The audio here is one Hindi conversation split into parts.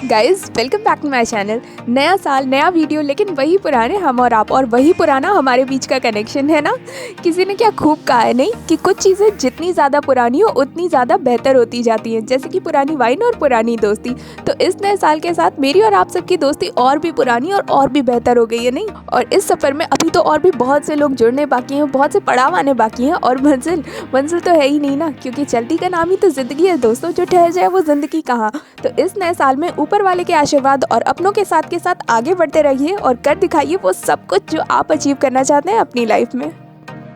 Guys welcome back to my channel. नया साल नया वीडियो, लेकिन वही पुराने हम और आप और वही पुराना हमारे बीच का कनेक्शन है ना। किसी ने क्या खूब कहा है नहीं कि कुछ चीज़ें जितनी ज़्यादा पुरानी हो उतनी ज़्यादा बेहतर होती जाती हैं, जैसे कि पुरानी वाइन और पुरानी दोस्ती। तो इस नए साल के साथ मेरी और आप सबकी दोस्ती और भी पुरानी और भी बेहतर हो गई है नहीं। और इस सफ़र में अभी तो और भी बहुत से लोग जुड़ने बाकी हैं, बहुत से पड़ाव आने बाकी हैं, और मंजिल तो है ही नहीं ना, क्योंकि चलती का नाम ही तो ज़िंदगी है दोस्तों। जो ठहर जाए वो ज़िंदगी कहाँ। तो इस नए साल में ऊपर वाले के आशीर्वाद और अपनों के साथ आगे बढ़ते रहिए और कर दिखाइए वो सब कुछ जो आप अचीव करना चाहते हैं अपनी लाइफ में।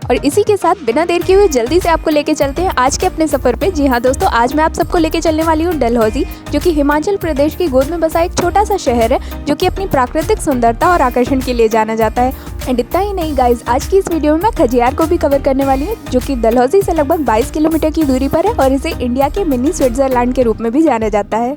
और इसी के साथ बिना देर किए हुए जल्दी से आपको लेके चलते हैं आज के अपने सफ़र पे। जी हाँ दोस्तों, आज मैं आप सबको लेके चलने वाली हूँ डलहौजी, जो कि हिमाचल प्रदेश की गोद में बसा एक छोटा सा शहर है, जो कि अपनी प्राकृतिक सुंदरता और आकर्षण के लिए जाना जाता है। एंड इतना ही नहीं गाइज, आज की इस वीडियो में मैं खजियार को भी कवर करने वाली हूँ, जो कि डलहौजी से लगभग 22 किलोमीटर की दूरी पर है और इसे इंडिया के मिनी स्विट्जरलैंड के रूप में भी जाना जाता है।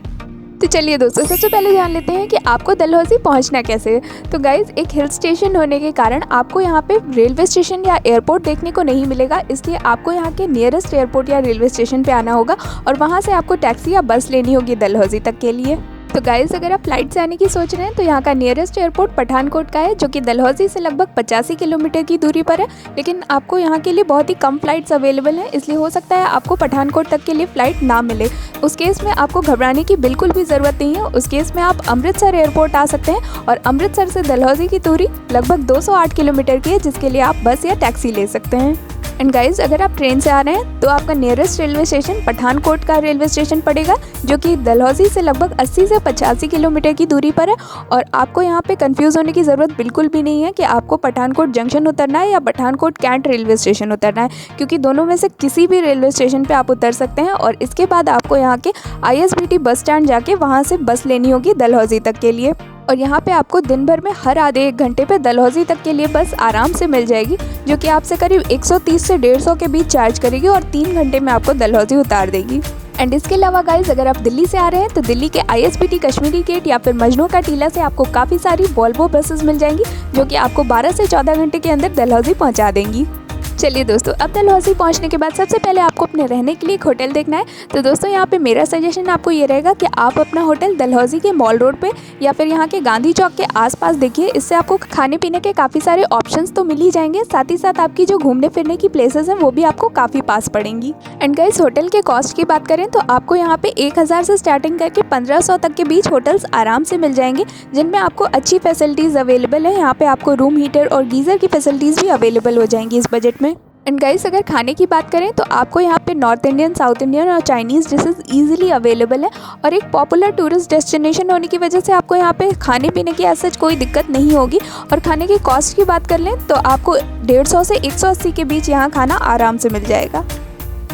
तो चलिए दोस्तों, सबसे पहले जान लेते हैं कि आपको डलहौजी पहुंचना कैसे है। तो गाइज, एक हिल स्टेशन होने के कारण आपको यहाँ पे रेलवे स्टेशन या एयरपोर्ट देखने को नहीं मिलेगा, इसलिए आपको यहाँ के नियरेस्ट एयरपोर्ट या रेलवे स्टेशन पे आना होगा और वहाँ से आपको टैक्सी या बस लेनी होगी डलहौजी तक के लिए। तो गाइस, अगर आप फ्लाइट से आने की सोच रहे हैं तो यहाँ का नियरेस्ट एयरपोर्ट पठानकोट का है, जो कि डलहौजी से लगभग 85 किलोमीटर की दूरी पर है। लेकिन आपको यहाँ के लिए बहुत ही कम फ्लाइट्स अवेलेबल हैं, इसलिए हो सकता है आपको पठानकोट तक के लिए फ़्लाइट ना मिले। उस केस में आपको घबराने की बिल्कुल भी ज़रूरत नहीं है। उस केस में आप अमृतसर एयरपोर्ट आ सकते हैं और अमृतसर से डलहौजी की दूरी लगभग 208 किलोमीटर की है, जिसके लिए आप बस या टैक्सी ले सकते हैं। एंड गाइज, अगर आप ट्रेन से आ रहे हैं तो आपका नियरेस्ट रेलवे स्टेशन पठानकोट का रेलवे स्टेशन पड़ेगा, जो कि डलहौजी से लगभग 80 से 85 किलोमीटर की दूरी पर है। और आपको यहाँ पे कंफ्यूज होने की ज़रूरत बिल्कुल भी नहीं है कि आपको पठानकोट जंक्शन उतरना है या पठानकोट कैंट रेलवे स्टेशन उतरना है, क्योंकि दोनों में से किसी भी रेलवे स्टेशन पे आप उतर सकते हैं। और इसके बाद आपको यहाँ के ISBT बस स्टैंड जाके वहाँ से बस लेनी होगी डलहौजी तक के लिए। और यहाँ पे आपको दिन भर में हर आधे एक घंटे पे डलहौजी तक के लिए बस आराम से मिल जाएगी, जो कि आपसे करीब 130 से 150 के बीच चार्ज करेगी और 3 घंटे में आपको डलहौजी उतार देगी। एंड इसके अलावा गाइज, अगर आप दिल्ली से आ रहे हैं तो दिल्ली के ISBT कश्मीरी गेट या फिर मजनू का टीला से आपको काफ़ी सारी वॉल्वो बसेस मिल जाएंगी, जो कि आपको 12 से 14 घंटे के अंदर डलहौजी पहुँचा देंगी। चलिए दोस्तों, अब डलहौजी पहुंचने के बाद सबसे पहले आपको अपने रहने के लिए एक होटल देखना है। तो दोस्तों, यहाँ पे मेरा सजेशन आपको ये रहेगा कि आप अपना होटल डलहौजी के मॉल रोड पे या फिर यहाँ के गांधी चौक के आसपास देखिए। इससे आपको खाने पीने के काफ़ी सारे ऑप्शंस तो मिल ही जाएंगे, साथ ही साथ आपकी जो घूमने फिरने की प्लेसेस हैं वो भी आपको काफ़ी पास पड़ेंगी। एंड गाइस, होटल के कॉस्ट की बात करें तो आपको यहाँ पे 1000 से स्टार्टिंग करके 1500 तक के बीच होटल्स आराम से मिल जाएंगे, जिनमें आपको अच्छी फैसिलिटीज़ अवेलेबल है। यहाँ पे आपको रूम हीटर और गीज़र की फैसिलिटीज़ भी अवेलेबल हो जाएंगी इस बजट में। एंड गाइस, अगर खाने की बात करें तो आपको यहाँ पे नॉर्थ इंडियन, साउथ इंडियन और चाइनीज़ डिशेस इजीली अवेलेबल है। और एक पॉपुलर टूरिस्ट डेस्टिनेशन होने की वजह से आपको यहाँ पे खाने पीने की ऐसा कोई दिक्कत नहीं होगी। और खाने की कॉस्ट की बात कर लें तो आपको 150 से 180 के बीच यहाँ खाना आराम से मिल जाएगा।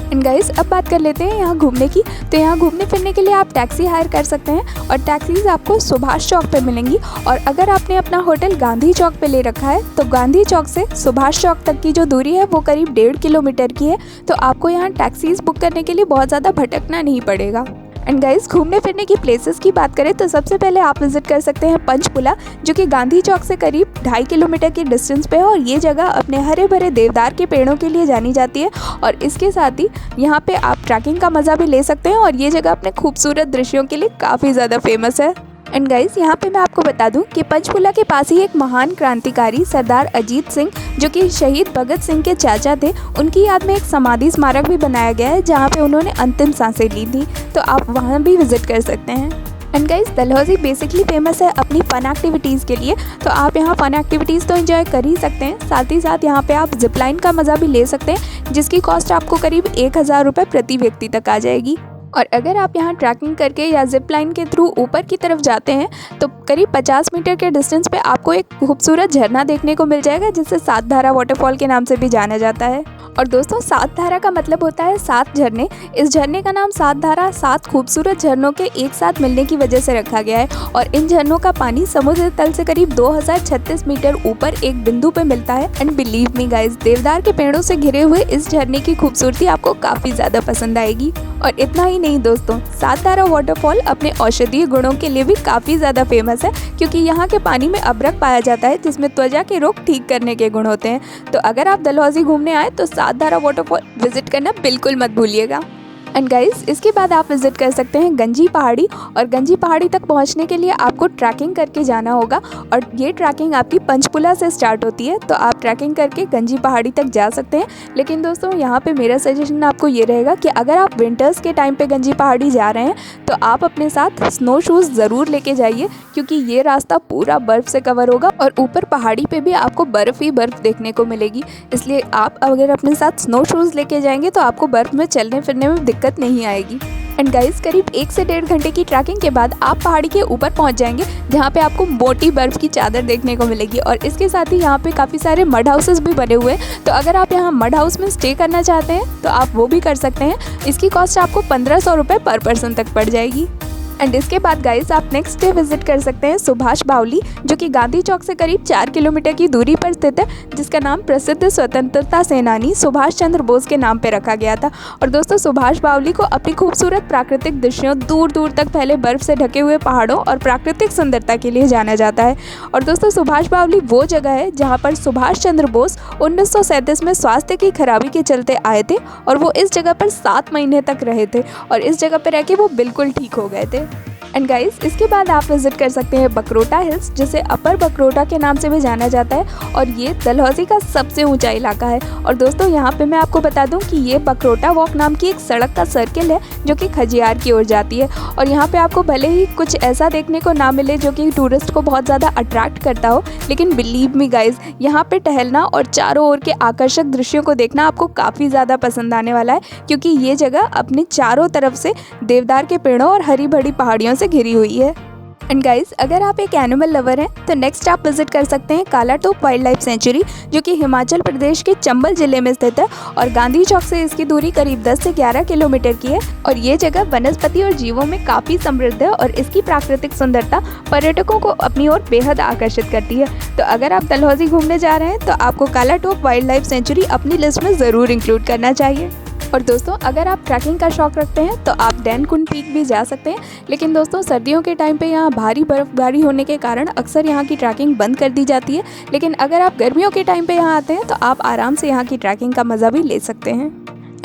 एंड गाइस, अब बात कर लेते हैं यहाँ घूमने की। तो यहाँ घूमने फिरने के लिए आप टैक्सी हायर कर सकते हैं और टैक्सीज आपको सुभाष चौक पे मिलेंगी। और अगर आपने अपना होटल गांधी चौक पे ले रखा है तो गांधी चौक से सुभाष चौक तक की जो दूरी है वो करीब 1.5 किलोमीटर की है। तो आपको यहाँ टैक्सीज बुक करने के लिए बहुत ज़्यादा भटकना नहीं पड़ेगा। एंड गाइस, घूमने फिरने की प्लेसेस की बात करें तो सबसे पहले आप विजिट कर सकते हैं पंचकुला, जो कि गांधी चौक से करीब 2.5 किलोमीटर की डिस्टेंस पे है। और ये जगह अपने हरे भरे देवदार के पेड़ों के लिए जानी जाती है। और इसके साथ ही यहाँ पे आप ट्रैकिंग का मज़ा भी ले सकते हैं और ये जगह अपने खूबसूरत दृश्यों के लिए काफ़ी ज़्यादा फेमस है। एंड गाइस, यहाँ पे मैं आपको बता दूं कि पंचकुला के पास ही एक महान क्रांतिकारी सरदार अजीत सिंह, जो कि शहीद भगत सिंह के चाचा थे, उनकी याद में एक समाधि स्मारक भी बनाया गया है, जहाँ पे उन्होंने अंतिम सांसें ली थी। तो आप वहाँ भी विजिट कर सकते हैं। And guys, Dalhousie basically famous है अपनी फ़न एक्टिविटीज़ के लिए। तो आप यहाँ फ़न एक्टिविटीज़ तो एंजॉय कर ही सकते हैं, साथ ही साथ यहाँ पे आप जिपलाइन का मज़ा भी ले सकते हैं, जिसकी कॉस्ट आपको करीब 1000 रुपये प्रति व्यक्ति तक आ जाएगी। और अगर आप यहाँ ट्रैकिंग करके या जिप लाइन के थ्रू ऊपर की तरफ जाते हैं तो करीब 50 मीटर के डिस्टेंस पे आपको एक खूबसूरत झरना देखने को मिल जाएगा, जिसे सात धारा वाटरफॉल के नाम से भी जाना जाता है। और दोस्तों, सात धारा का मतलब होता है 7 झरने। इस झरने का नाम सात धारा 7 खूबसूरत झरनों के एक साथ मिलने की वजह से रखा गया है। और इन झरनों का पानी समुद्र तल से करीब 2036 मीटर ऊपर एक बिंदु पे मिलता है। एंड बिलीव मी गाइस, देवदार के पेड़ों से घिरे हुए इस झरने की खूबसूरती आपको काफ़ी ज़्यादा पसंद आएगी। और इतना ही नहीं दोस्तों, सात धारा वाटरफॉल अपने औषधीय गुणों के लिए भी काफ़ी ज़्यादा फेमस है, क्योंकि यहाँ के पानी में अबरक पाया जाता है, जिसमें त्वचा के रोग ठीक करने के गुण होते हैं। तो अगर आप डलहौजी घूमने आए तो सात धारा वाटरफॉल विजिट करना बिल्कुल मत भूलिएगा। एंड गाइस इसके बाद आप विज़िट कर सकते हैं गंजी पहाड़ी। और गंजी पहाड़ी तक पहुंचने के लिए आपको ट्रैकिंग करके जाना होगा और ये ट्रैकिंग आपकी पंचकुला से स्टार्ट होती है, तो आप ट्रैकिंग करके गंजी पहाड़ी तक जा सकते हैं। लेकिन दोस्तों यहाँ पे मेरा सजेशन आपको ये रहेगा कि अगर आप विंटर्स के टाइम पे गंजी पहाड़ी जा रहे हैं तो आप अपने साथ स्नो शूज़ ज़रूर लेके जाइए, क्योंकि ये रास्ता पूरा बर्फ़ से कवर होगा और ऊपर पहाड़ी पे भी आपको बर्फ़ ही बर्फ़ देखने को मिलेगी। इसलिए आप अगर अपने साथ स्नो शूज़ लेके जाएंगे तो आपको बर्फ़ में चलने फिरने में दिक्कत नहीं आएगी। एंड गाइस करीब 1 से 1.5 घंटे की ट्रैकिंग के बाद आप पहाड़ी के ऊपर पहुंच जाएंगे, जहां पे आपको मोटी बर्फ़ की चादर देखने को मिलेगी। और इसके साथ ही यहां पे काफ़ी सारे मड हाउसेस भी बने हुए हैं, तो अगर आप यहां मड हाउस में स्टे करना चाहते हैं तो आप वो भी कर सकते हैं। इसकी कॉस्ट आपको 1500 रुपये पर पर्सन तक पड़ जाएगी। एंड इसके बाद गाइस आप नेक्स्ट डे विजिट कर सकते हैं सुभाष बावली, जो कि गांधी चौक से करीब 4 किलोमीटर की दूरी पर स्थित है, जिसका नाम प्रसिद्ध स्वतंत्रता सेनानी सुभाष चंद्र बोस के नाम पे रखा गया था। और दोस्तों सुभाष बावली को अपनी खूबसूरत प्राकृतिक दृश्यों, दूर दूर तक फैले बर्फ से ढके हुए पहाड़ों और प्राकृतिक सुंदरता के लिए जाना जाता है। और दोस्तों सुभाष बावली वो जगह है जहाँ पर सुभाष चंद्र बोस 1937 में स्वास्थ्य की खराबी के चलते आए थे और वो इस जगह पर 7 महीने तक रहे थे और इस जगह पर रह के वो बिल्कुल ठीक हो गए थे। एंड गाइस इसके बाद आप विजिट कर सकते हैं बकरोटा हिल्स, जिसे अपर बकरोटा के नाम से भी जाना जाता है और ये डलहौजी का सबसे ऊंचा इलाका है। और दोस्तों यहाँ पे मैं आपको बता दूं कि ये बकरोटा वॉक नाम की एक सड़क का सर्किल है जो कि खजियार की ओर जाती है। और यहाँ पे आपको भले ही कुछ ऐसा देखने को ना मिले जो कि टूरिस्ट को बहुत ज़्यादा अट्रैक्ट करता हो, लेकिन बिलीव मी गाइज यहाँ पे टहलना और चारों ओर के आकर्षक दृश्यों को देखना आपको काफ़ी ज़्यादा पसंद आने वाला है, क्योंकि ये जगह अपने चारों तरफ से देवदार के पेड़ों और हरी भरी पहाड़ियों से घिरी हुई है। एंड गाइस अगर आप एक एनिमल लवर हैं तो नेक्स्ट आप विजिट कर सकते हैं कालाटोप वाइल्ड लाइफ सेंचुरी, जो कि हिमाचल प्रदेश के चंबल जिले में स्थित है और गांधी चौक से इसकी दूरी करीब 10 से 11 किलोमीटर की है। और ये जगह वनस्पति और जीवों में काफ़ी समृद्ध है और इसकी प्राकृतिक सुंदरता पर्यटकों को अपनी ओर बेहद आकर्षित करती है। तो अगर आप डलहौजी घूमने जा रहे हैं तो आपको कालाटोप वाइल्ड लाइफ सेंचुरी अपनी लिस्ट में ज़रूर इंक्लूड करना चाहिए। और दोस्तों अगर आप ट्रैकिंग का शौक रखते हैं तो आप डैनकुन पीक भी जा सकते हैं, लेकिन दोस्तों सर्दियों के टाइम पे यहाँ भारी बर्फबारी होने के कारण अक्सर यहाँ की ट्रैकिंग बंद कर दी जाती है। लेकिन अगर आप गर्मियों के टाइम पे यहाँ आते हैं तो आप आराम से यहाँ की ट्रैकिंग का मज़ा भी ले सकते हैं।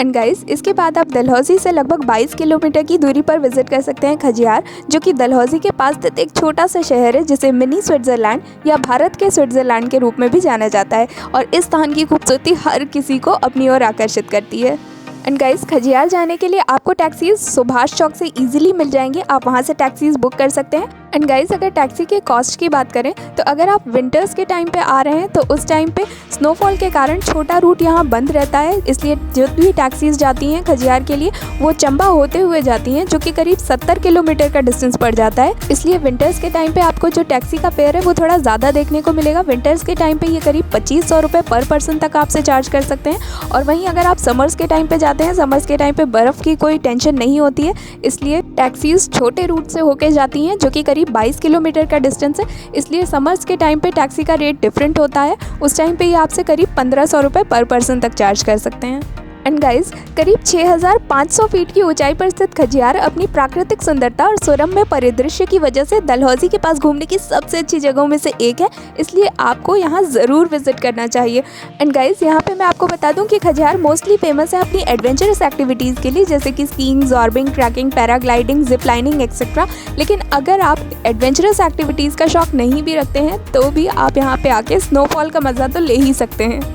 एंड गाइस इसके बाद आप डलहौजी से लगभग 22 किलोमीटर की दूरी पर विजिट कर सकते हैं खजियार, जो कि डलहौजी के पास स्थित एक छोटा सा शहर है जिसे मिनी स्विट्जरलैंड या भारत के स्विट्जरलैंड के रूप में भी जाना जाता है। और इस स्थान की खूबसूरती हर किसी को अपनी ओर आकर्षित करती है। एंड गाइस खजियार जाने के लिए आपको टैक्सीज सुभाष चौक से इजीली मिल जाएंगे, आप वहां से टैक्सीज बुक कर सकते हैं। एंड गाइस अगर टैक्सी के कॉस्ट की बात करें तो अगर आप विंटर्स के टाइम पे आ रहे हैं तो उस टाइम पे स्नोफॉल के कारण छोटा रूट यहाँ बंद रहता है, इसलिए जो भी टैक्सीज जाती हैं खजियार के लिए वो चंबा होते हुए जाती हैं, जो कि करीब 70 किलोमीटर का डिस्टेंस पड़ जाता है। इसलिए विंटर्स के टाइम पे आपको जो टैक्सी का फेयर है वो थोड़ा ज़्यादा देखने को मिलेगा। विंटर्स के टाइम पे ये करीब 2500 रुपये पर पर्सन तक आपसे चार्ज कर सकते हैं। और वहीं अगर आप समर्स के टाइम पे जाते हैं, समर्स के टाइम पे बर्फ़ की कोई टेंशन नहीं होती है, इसलिए टैक्सीज छोटे रूट से होके जाती हैं जो कि करीब 22 किलोमीटर का डिस्टेंस है। इसलिए समर्स के टाइम पे टैक्सी का रेट डिफरेंट होता है, उस टाइम पे ये आपसे करीब 1500 रुपये पर पर्सन तक चार्ज कर सकते हैं। एंड गाइस करीब 6500 फीट की ऊंचाई पर स्थित खजियार अपनी प्राकृतिक सुंदरता और सुरम्य परिदृश्य की वजह से डलहौजी के पास घूमने की सबसे अच्छी जगहों में से एक है, इसलिए आपको यहाँ ज़रूर विजिट करना चाहिए। एंड गाइस यहाँ पे मैं आपको बता दूँ कि खजियार मोस्टली फेमस है अपनी एडवेंचरस एक्टिविटीज़ के लिए, जैसे कि skiing, zorbing, trekking, paragliding, zip lining etcetera. लेकिन अगर आप एडवेंचरस एक्टिविटीज़ का शौक नहीं भी रखते हैं तो भी आप यहाँ पे आके स्नोफॉल का मज़ा तो ले ही सकते हैं।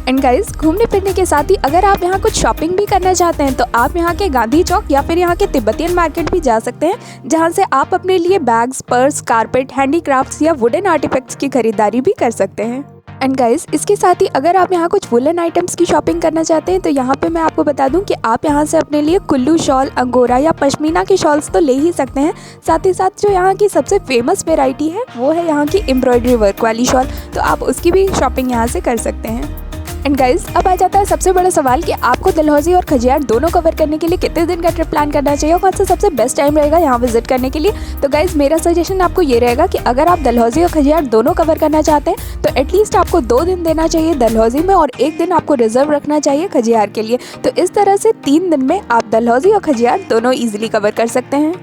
एंड गाइस घूमने फिरने के साथ ही अगर आप यहाँ कुछ शॉपिंग भी करना चाहते हैं तो आप यहाँ के गांधी चौक या फिर यहाँ के तिब्बतियन मार्केट भी जा सकते हैं, जहाँ से आप अपने लिए बैग्स, पर्स, कारपेट, हैंडीक्राफ्ट्स या वुडन आर्टिफैक्ट्स की खरीदारी भी कर सकते हैं। एंड गाइस इसके साथ ही अगर आप यहाँ कुछ वुलन आइटम्स की शॉपिंग करना चाहते हैं तो यहाँ पे मैं आपको बता दूं कि आप यहाँ से अपने लिए कुल्लू शॉल, अंगोरा या पश्मीना के शॉल्स तो ले ही सकते हैं। साथ ही साथ जो यहाँ की सबसे फेमस वेराइटी है वो है यहाँ की एम्ब्रॉयडरी वर्क वाली शॉल, तो आप उसकी भी शॉपिंग यहाँ से कर सकते हैं। एंड गाइस अब आ जाता है सबसे बड़ा सवाल कि आपको डलहौजी और खजियार दोनों कवर करने के लिए कितने दिन का ट्रिप प्लान करना चाहिए और कौन सा सबसे बेस्ट टाइम रहेगा यहाँ विजिट करने के लिए। तो गाइस मेरा सजेशन आपको ये रहेगा कि अगर आप डलहौजी और खजियार दोनों कवर करना चाहते हैं तो एटलीस्ट आपको 2 दिन देना चाहिए डलहौजी में और 1 दिन आपको रिजर्व रखना चाहिए खजियार के लिए। तो इस तरह से 3 दिन में आप डलहौजी और खजियार दोनों ईजिली कवर कर सकते हैं।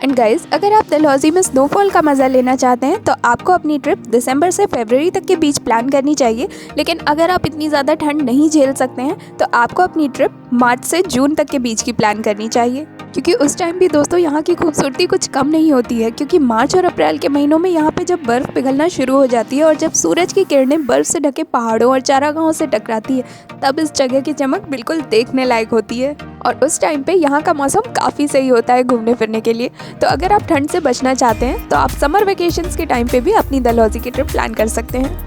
एंड गाइस, अगर आप डलहौजी में स्नोफॉल का मज़ा लेना चाहते हैं तो आपको अपनी ट्रिप दिसंबर से फरवरी तक के बीच प्लान करनी चाहिए। लेकिन अगर आप इतनी ज़्यादा ठंड नहीं झेल सकते हैं तो आपको अपनी ट्रिप मार्च से जून तक के बीच की प्लान करनी चाहिए, क्योंकि उस टाइम भी दोस्तों यहाँ की खूबसूरती कुछ कम नहीं होती है। क्योंकि मार्च और अप्रैल के महीनों में यहाँ पे जब बर्फ़ पिघलना शुरू हो जाती है और जब सूरज की किरणें बर्फ़ से ढके पहाड़ों और चारागाहों से टकराती है, तब इस जगह की चमक बिल्कुल देखने लायक होती है। और उस टाइम पे यहाँ का मौसम काफ़ी सही होता है घूमने फिरने के लिए। तो अगर आप ठंड से बचना चाहते हैं तो आप समर वेकेशंस के टाइम पे भी अपनी डलहौजी की ट्रिप प्लान कर सकते हैं।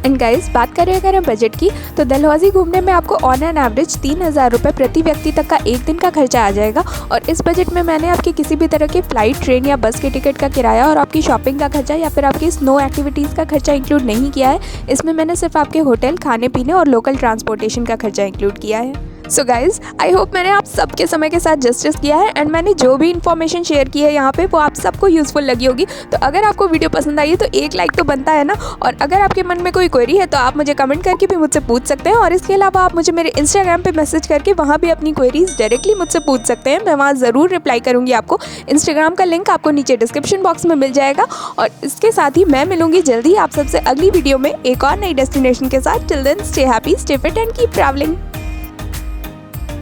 एंड गाइस, बात करें अगर हम बजट की, तो डलहौजी घूमने में आपको ऑन एन एवरेज 3000 रुपये प्रति व्यक्ति तक का एक दिन का खर्चा आ जाएगा। और इस बजट में मैंने आपके किसी भी तरह के फ्लाइट, ट्रेन या बस के टिकट का किराया और आपकी शॉपिंग का खर्चा या फिर आपकी स्नो एक्टिविटीज़ का खर्चा इंक्लूड नहीं किया है। इसमें मैंने सिर्फ आपके होटल, खाने पीने और लोकल ट्रांसपोर्टेशन का खर्चा इंक्लूड किया है। सो गाइज, आई होप मैंने आप सबके समय के साथ जस्टिस किया है एंड मैंने जो भी इन्फॉर्मेशन शेयर की है यहाँ पे वो आप सबको यूज़फुल लगी होगी। तो अगर आपको वीडियो पसंद आई है तो एक लाइक तो बनता है ना। और अगर आपके मन में कोई क्वेरी है तो आप मुझे कमेंट करके भी मुझसे पूछ सकते हैं। और इसके अलावा आप मुझे मेरे इंस्टाग्राम पे मैसेज करके वहाँ भी अपनी क्वेरीज डायरेक्टली मुझसे पूछ सकते हैं। मैं वहाँ ज़रूर रिप्लाई करूँगी आपको। इंस्टाग्राम का लिंक आपको नीचे डिस्क्रिप्शन बॉक्स में मिल जाएगा। और इसके साथ ही मैं मिलूंगी जल्दी आप सबसे अगली वीडियो में एक और नई डेस्टिनेशन के साथ। Till then, stay happy, stay fit and keep travelling.